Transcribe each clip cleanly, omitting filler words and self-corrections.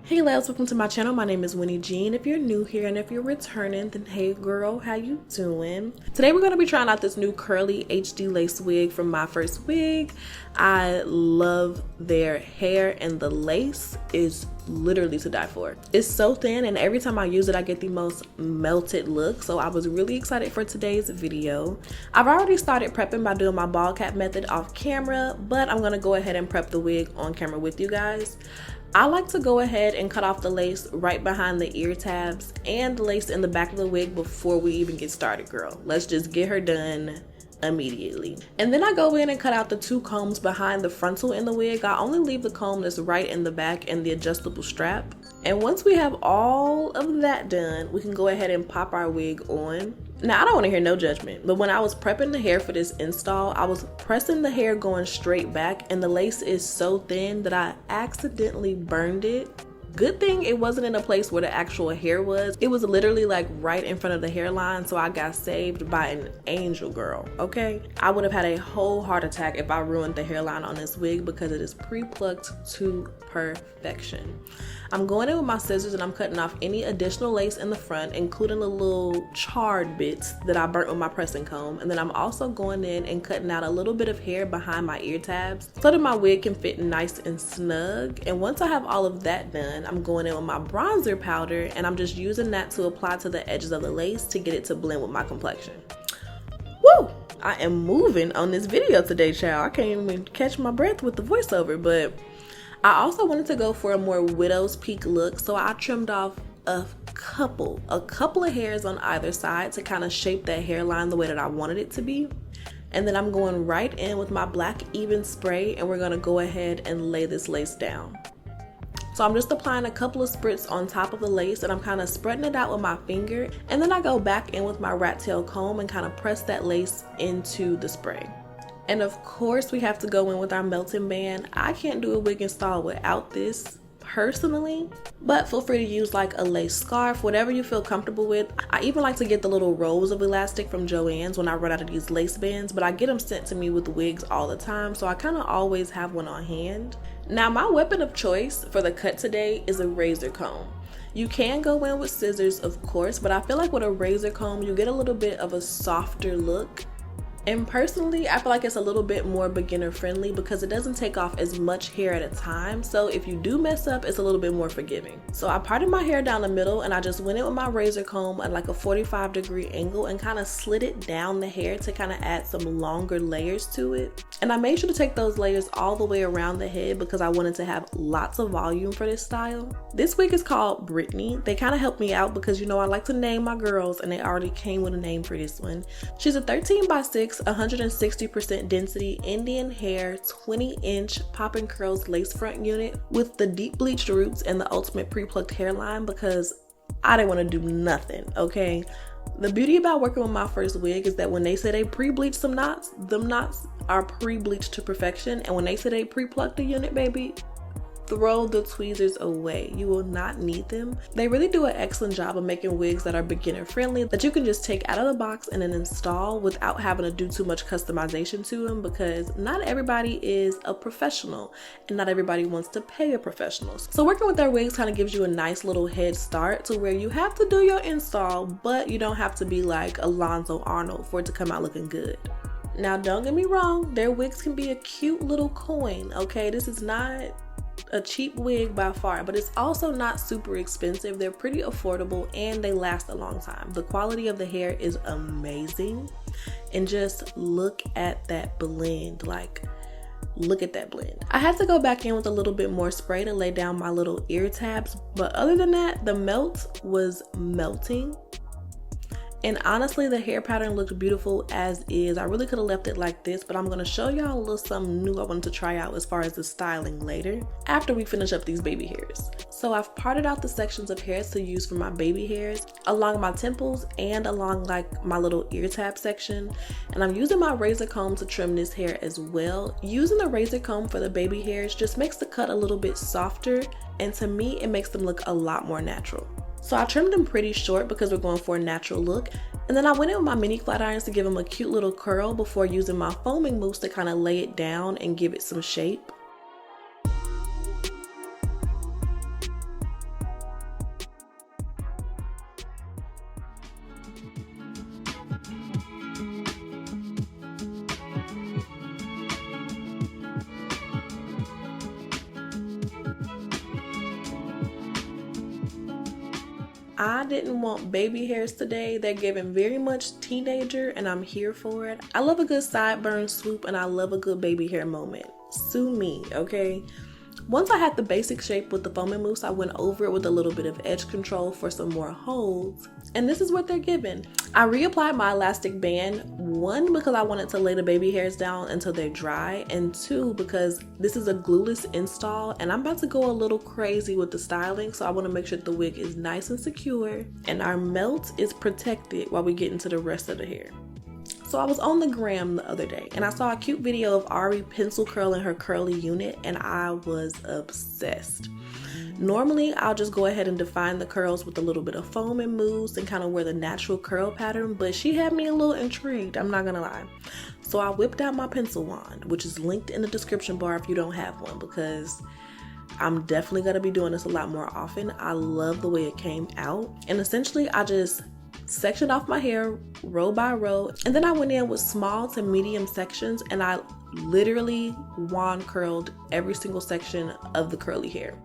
Hey loves, welcome to my channel. My name is Winnie G, and if you're new here and if you're returning, then hey girl, how you doing? Today we're going to be trying out this new curly HD lace wig from My First Wig. I love their hair and the lace is literally to die for. It's so thin and every time I use it I get the most melted look, so I was really excited for today's video. I've already started prepping by doing my ball cap method off camera, but I'm going to go ahead and prep the wig on camera with you guys. I like to go ahead and cut off the lace right behind the ear tabs and the lace in the back of the wig before we even get started, girl. Let's just get her done immediately. And then I go in and cut out the two combs behind the frontal in the wig. I only leave the comb that's right in the back and the adjustable strap. And once we have all of that done, we can go ahead and pop our wig on. Now, I don't want to hear no judgment, but when I was prepping the hair for this install, I was pressing the hair going straight back and the lace is so thin that I accidentally burned it. Good thing it wasn't in a place where the actual hair was. It was literally like right in front of the hairline, so I got saved by an angel, girl, okay? I would have had a whole heart attack if I ruined the hairline on this wig because it is pre-plucked to perfection. I'm going in with my scissors and I'm cutting off any additional lace in the front, including the little charred bits that I burnt with my pressing comb. And then I'm also going in and cutting out a little bit of hair behind my ear tabs so that my wig can fit nice and snug. And once I have all of that done, I'm going in with my bronzer powder and I'm just using that to apply to the edges of the lace to get it to blend with my complexion. Woo! I am moving on this video today, child. I can't even catch my breath with the voiceover, but I also wanted to go for a more widow's peak look, so I trimmed off a couple of hairs on either side to kind of shape that hairline the way that I wanted it to be. And then I'm going right in with my black even spray and we're going to go ahead and lay this lace down. So I'm just applying a couple of spritz on top of the lace and I'm kind of spreading it out with my finger, and then I go back in with my rat tail comb and kind of press that lace into the spray. And of course we have to go in with our melting band. I can't do a wig install without this personally, but feel free to use like a lace scarf, whatever you feel comfortable with. I even like to get the little rolls of elastic from Joann's when I run out of these lace bands, but I get them sent to me with wigs all the time, so I kind of always have one on hand. Now my weapon of choice for the cut today is a razor comb. You can go in with scissors of course, but I feel like with a razor comb you get a little bit of a softer look. And personally, I feel like it's a little bit more beginner friendly because it doesn't take off as much hair at a time. So if you do mess up, it's a little bit more forgiving. So I parted my hair down the middle and I just went in with my razor comb at like a 45-degree angle and kind of slid it down the hair to kind of add some longer layers to it. And I made sure to take those layers all the way around the head because I wanted to have lots of volume for this style. This wig is called Brittany. They kind of helped me out because, you know, I like to name my girls and they already came with a name for this one. She's a 13x6 160% density Indian hair 20-inch Poppin curls lace front unit with the deep bleached roots and the ultimate pre-plucked hairline because I didn't want to do nothing, okay? The beauty about working with My First Wig is that when they say they pre-bleach some knots, them knots are pre-bleached to perfection, and when they say they pre-plucked the unit, baby, throw the tweezers away. You will not need them. They really do an excellent job of making wigs that are beginner friendly that you can just take out of the box and then install without having to do too much customization to them, because not everybody is a professional and not everybody wants to pay a professional. So working with their wigs kind of gives you a nice little head start to where you have to do your install, but you don't have to be like Alonzo Arnold for it to come out looking good. Now don't get me wrong, their wigs can be a cute little coin, okay? This is not a cheap wig by far, but it's also not super expensive. They're pretty affordable and they last a long time. The quality of the hair is amazing, and just look at that blend. Like, look at that blend. I had to go back in with a little bit more spray to lay down my little ear tabs, but other than that, the melt was melting. And honestly, the hair pattern looked beautiful as is. I really could have left it like this, but I'm going to show y'all a little something new I wanted to try out as far as the styling later, after we finish up these baby hairs. So I've parted out the sections of hairs to use for my baby hairs along my temples and along like my little ear tab section. And I'm using my razor comb to trim this hair as well. Using the razor comb for the baby hairs just makes the cut a little bit softer, and to me, it makes them look a lot more natural. So I trimmed them pretty short because we're going for a natural look. And then I went in with my mini flat irons to give them a cute little curl before using my foaming mousse to kind of lay it down and give it some shape. I didn't want baby hairs today. They're giving very much teenager and I'm here for it. I love a good sideburn swoop and I love a good baby hair moment. Sue me, okay? Once I had the basic shape with the foaming mousse, I went over it with a little bit of edge control for some more holds. And this is what they're giving. I reapplied my elastic band, 1, because I wanted to lay the baby hairs down until they're dry, and 2, because this is a glueless install and I'm about to go a little crazy with the styling, so I want to make sure the wig is nice and secure and our melt is protected while we get into the rest of the hair. So I was on the gram the other day and I saw a cute video of Ari pencil curling her curly unit and I was obsessed. Normally I'll just go ahead and define the curls with a little bit of foam and mousse and kind of wear the natural curl pattern, but she had me a little intrigued, I'm not gonna lie. So I whipped out my pencil wand, which is linked in the description bar if you don't have one, because I'm definitely gonna be doing this a lot more often. I love the way it came out, and essentially I just sectioned off my hair row by row, and then I went in with small to medium sections and I literally wand curled every single section of the curly hair.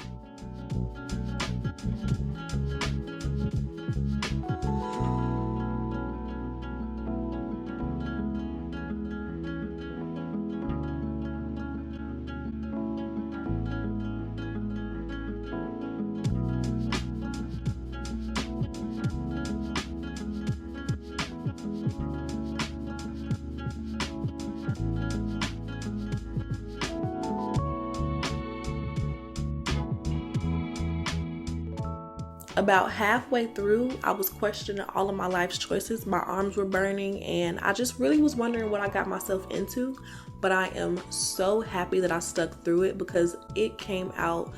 About halfway through, I was questioning all of my life's choices. My arms were burning and I just really was wondering what I got myself into, but I am so happy that I stuck through it because it came out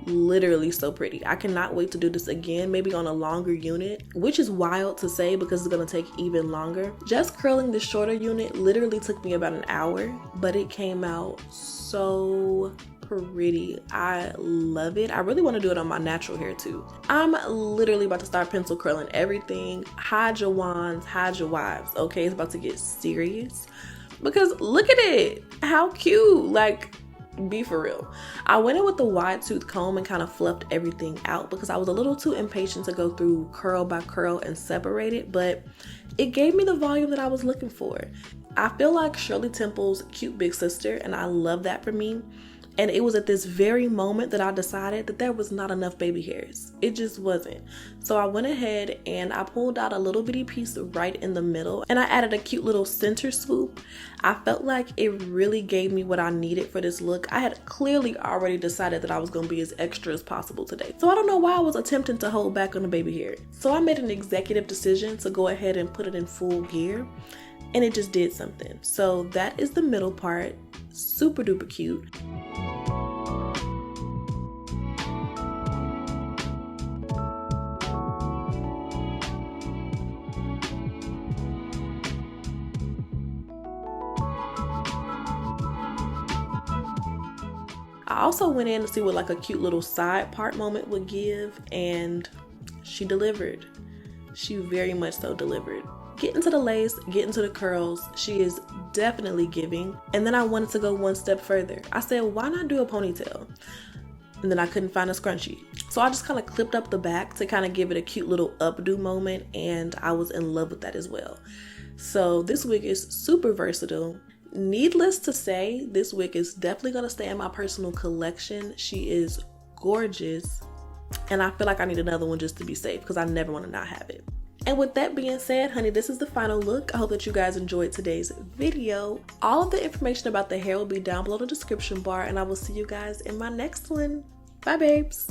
literally so pretty. I cannot wait to do this again, maybe on a longer unit, which is wild to say because it's gonna take even longer. Just curling the shorter unit literally took me about an hour, but it came out so pretty. I love it. I really want to do it on my natural hair too. I'm literally about to start pencil curling everything. Hide your wands, hide your wives, okay? It's about to get serious because look at it. How cute. Like, be for real. I went in with the wide tooth comb and kind of fluffed everything out because I was a little too impatient to go through curl by curl and separate it, but it gave me the volume that I was looking for. I feel like Shirley Temple's cute big sister, and I love that for me. And it was at this very moment that I decided that there was not enough baby hairs. It just wasn't. So I went ahead and I pulled out a little bitty piece right in the middle and I added a cute little center swoop. I felt like it really gave me what I needed for this look. I had clearly already decided that I was going to be as extra as possible today. So I don't know why I was attempting to hold back on the baby hair. So I made an executive decision to go ahead and put it in full gear, and it just did something. So that is the middle part. Super duper cute. I also went in to see what like a cute little side part moment would give, and she delivered. She very much so delivered. Get into the lace, get into the curls. She is definitely giving. And then I wanted to go one step further. I said, why not do a ponytail? And then I couldn't find a scrunchie. So I just kind of clipped up the back to kind of give it a cute little updo moment, and I was in love with that as well. So this wig is super versatile. Needless to say, this wig is definitely going to stay in my personal collection. She is gorgeous, and I feel like I need another one just to be safe because I never want to not have it. And with that being said, honey, this is the final look. I hope that you guys enjoyed today's video. All of the information about the hair will be down below in the description bar, and I will see you guys in my next one. Bye, babes.